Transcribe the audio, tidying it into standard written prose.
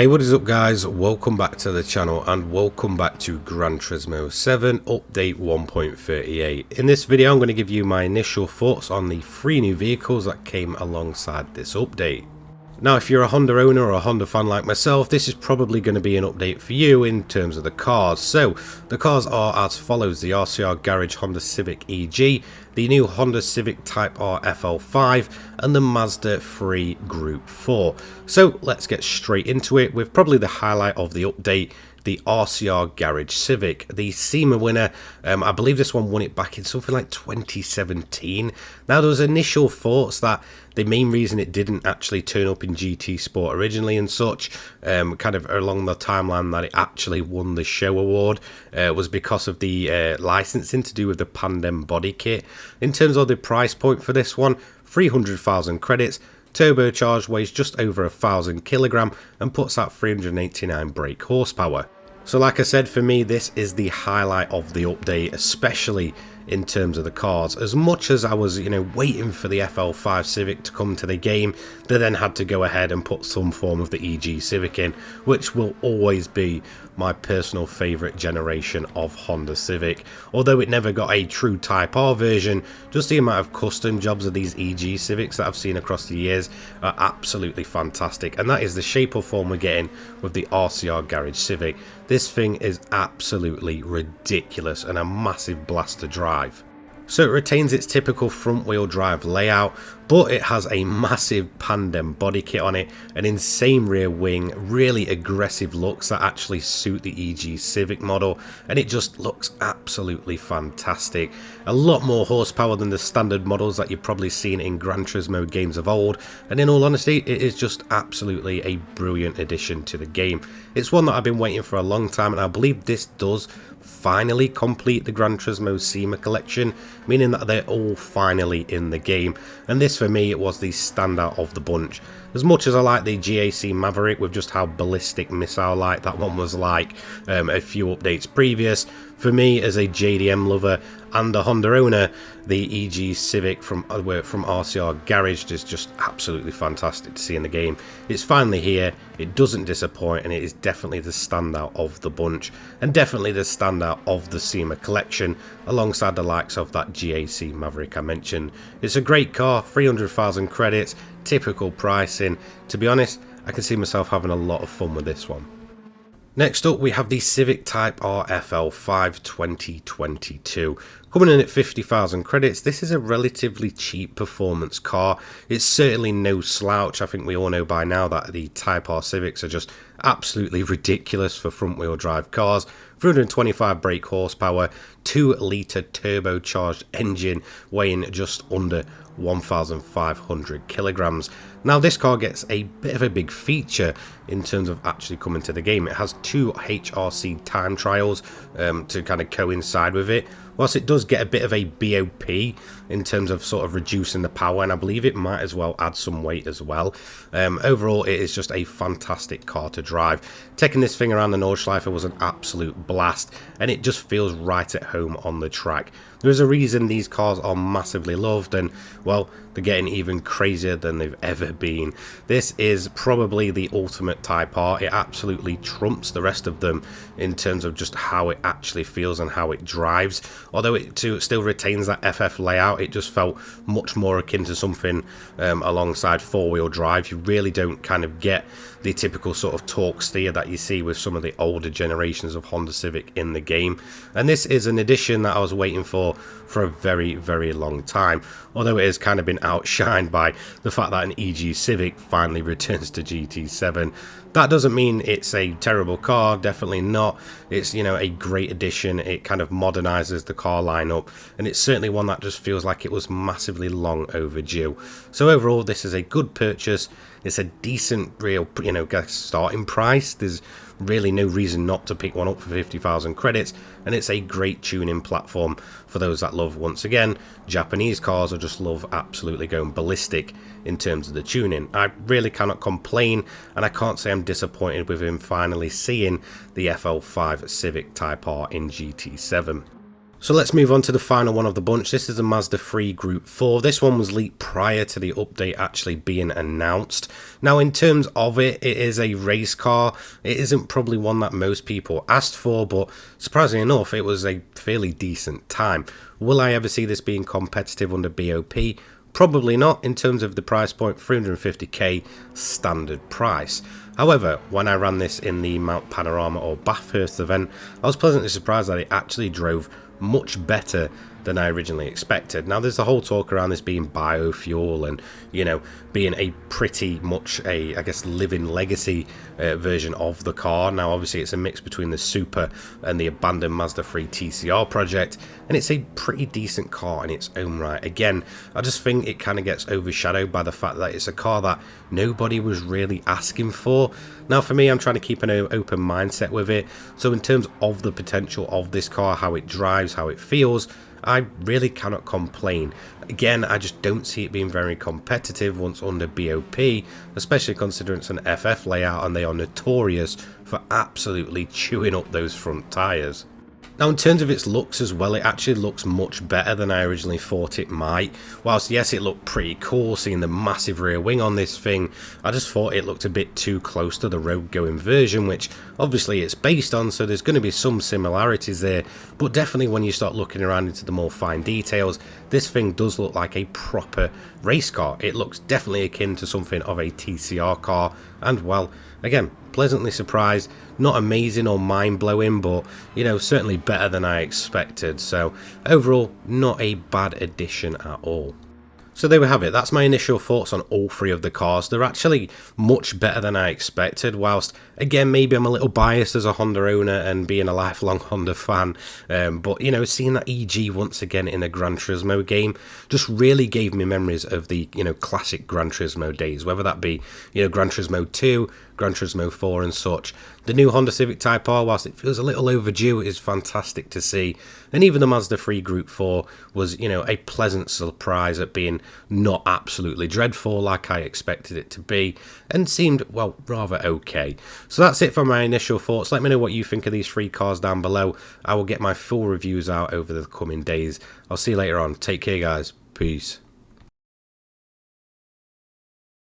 Hey, what is up guys, welcome back to the channel and welcome back to Gran Turismo 7 update 1.38. In this video I'm going to give you my initial thoughts on the 3 new vehicles that came alongside this update. Now if you're a Honda owner or a Honda fan like myself, this is probably going to be an update for you in terms of the cars. So the cars are as follows: the RCR Garage Honda Civic EG, the new Honda Civic Type R FL5 and the Mazda 3 Group 4. So let's get straight into it with probably the highlight of the update, the RCR Garage Civic, the SEMA winner. I believe this one won it back in something like 2017. Now there was initial thoughts that the main reason it didn't actually turn up in GT Sport originally and such, kind of along the timeline that it actually won the show award, was because of the licensing to do with the Pandem body kit. In terms of the price point for this one, 300,000 credits, turbocharged, weighs just over 1,000 kilogram and puts out 389 brake horsepower. So like I said, for me this is the highlight of the update, especially in terms of the cars. As much as I was, waiting for the FL5 Civic to come to the game, they then had to go ahead and put some form of the EG Civic in, which will always be my personal favourite generation of Honda Civic. Although it never got a true Type R version, just the amount of custom jobs of these EG Civics that I've seen across the years are absolutely fantastic, and that is the shape or form we're getting with the RCR Garage Civic. This thing is absolutely ridiculous and a massive blast to drive. So it retains its typical front wheel drive layout, but it has a massive Pandem body kit on it, an insane rear wing, really aggressive looks that actually suit the EG Civic model, and it just looks absolutely fantastic. A lot more horsepower than the standard models that you've probably seen in Gran Turismo games of old, and in all honesty it is just absolutely a brilliant addition to the game. It's one that I've been waiting for a long time, and I believe this does finally complete the Gran Turismo SEMA collection, meaning that they're all finally in the game, and this for me it was the standout of the bunch. As much as I like the GAC Maverick with just how ballistic missile-like that one was like a few updates previous, for me as a JDM lover and a Honda owner, the EG Civic from RCR Garage is just absolutely fantastic to see in the game. It's finally here, it doesn't disappoint, and it is definitely the standout of the bunch, and definitely the standout of the SEMA collection, alongside the likes of that GAC Maverick I mentioned. It's a great car, 300,000 credits, typical pricing. To be honest, I can see myself having a lot of fun with this one. Next up we have the Civic Type R FL5 2022. Coming in at 50,000 credits, this is a relatively cheap performance car. It's certainly no slouch. I think we all know by now that the Type R Civics are just absolutely ridiculous for front wheel drive cars. 325 brake horsepower, 2-litre turbocharged engine weighing just under 1,500 kilograms. Now this car gets a bit of a big feature in terms of actually coming to the game. It has 2 HRC time trials to kind of coincide with it. Whilst it does get a bit of a BOP in terms of sort of reducing the power, and I believe it might as well add some weight as well. Overall it is just a fantastic car to drive. Taking this thing around the Nordschleife was an absolute blast, and it just feels right at home on the track. There's a reason these cars are massively loved, and well, they're getting even crazier than they've ever been. This is probably the ultimate Type R. It absolutely trumps the rest of them in terms of just how it actually feels and how it drives. Although it still retains that FF layout, it just felt much more akin to something alongside four-wheel drive. You really don't kind of get the typical sort of torque steer that you see with some of the older generations of Honda Civic in the game, and this is an addition that I was waiting for a very, very long time, although it has kind of been outshined by the fact that an EG Civic finally returns to GT7. That doesn't mean it's a terrible car, definitely not. It's, a great addition. It kind of modernizes the car lineup, and it's certainly one that just feels like it was massively long overdue. So overall, this is a good purchase. It's a decent, real, starting price. There's really no reason not to pick one up for 50,000 credits, and it's a great tuning platform for those that love, once again, Japanese cars, or just love absolutely going ballistic in terms of the tuning. I really cannot complain, and I can't say I'm disappointed with him finally seeing the FL5 Civic Type R in GT7. So let's move on to the final one of the bunch. This is a Mazda 3 Group 4. This one was leaked prior to the update actually being announced. Now, in terms of it, it is a race car. It isn't probably one that most people asked for, but surprisingly enough, it was a fairly decent time. Will I ever see this being competitive under BOP? Probably not. In terms of the price point, 350k standard price. However, when I ran this in the Mount Panorama or Bathurst event, I was pleasantly surprised that it actually drove much better than I originally expected. Now, there's the whole talk around this being biofuel and, you know, being a pretty much a, I guess, living legacy version of the car. Now, obviously, it's a mix between the Super and the abandoned Mazda 3 TCR project, and it's a pretty decent car in its own right. Again, I just think it kind of gets overshadowed by the fact that it's a car that nobody was really asking for. Now, for me, I'm trying to keep an open mindset with it. So in terms of the potential of this car, how it drives, how it feels, I really cannot complain. Again, I just don't see it being very competitive once under BOP, especially considering it's an FF layout and they are notorious for absolutely chewing up those front tyres. Now, in terms of its looks as well, it actually looks much better than I originally thought it might. Whilst, yes, it looked pretty cool seeing the massive rear wing on this thing, I just thought it looked a bit too close to the road-going version, which obviously it's based on, so there's going to be some similarities there. But definitely when you start looking around into the more fine details, this thing does look like a proper race car. It looks definitely akin to something of a TCR car, and, well, again, pleasantly surprised. Not amazing or mind-blowing, but, you know, certainly better than I expected. So overall, not a bad addition at all. So there we have it. That's my initial thoughts on all three of the cars. They're actually much better than I expected, whilst, again, maybe I'm a little biased as a Honda owner and being a lifelong Honda fan. But, you know, seeing that EG once again in a Gran Turismo game just really gave me memories of the, you know, classic Gran Turismo days, whether that be, you know, Gran Turismo 2, Gran Turismo 4 and such. The new Honda Civic Type R, whilst it feels a little overdue, is fantastic to see. And even the Mazda 3 Group 4 was, you know, a pleasant surprise at being not absolutely dreadful like I expected it to be, and seemed, well, rather okay. So that's it for my initial thoughts. Let me know what you think of these three cars down below. I will get my full reviews out over the coming days. I'll see you later on. Take care, guys. Peace.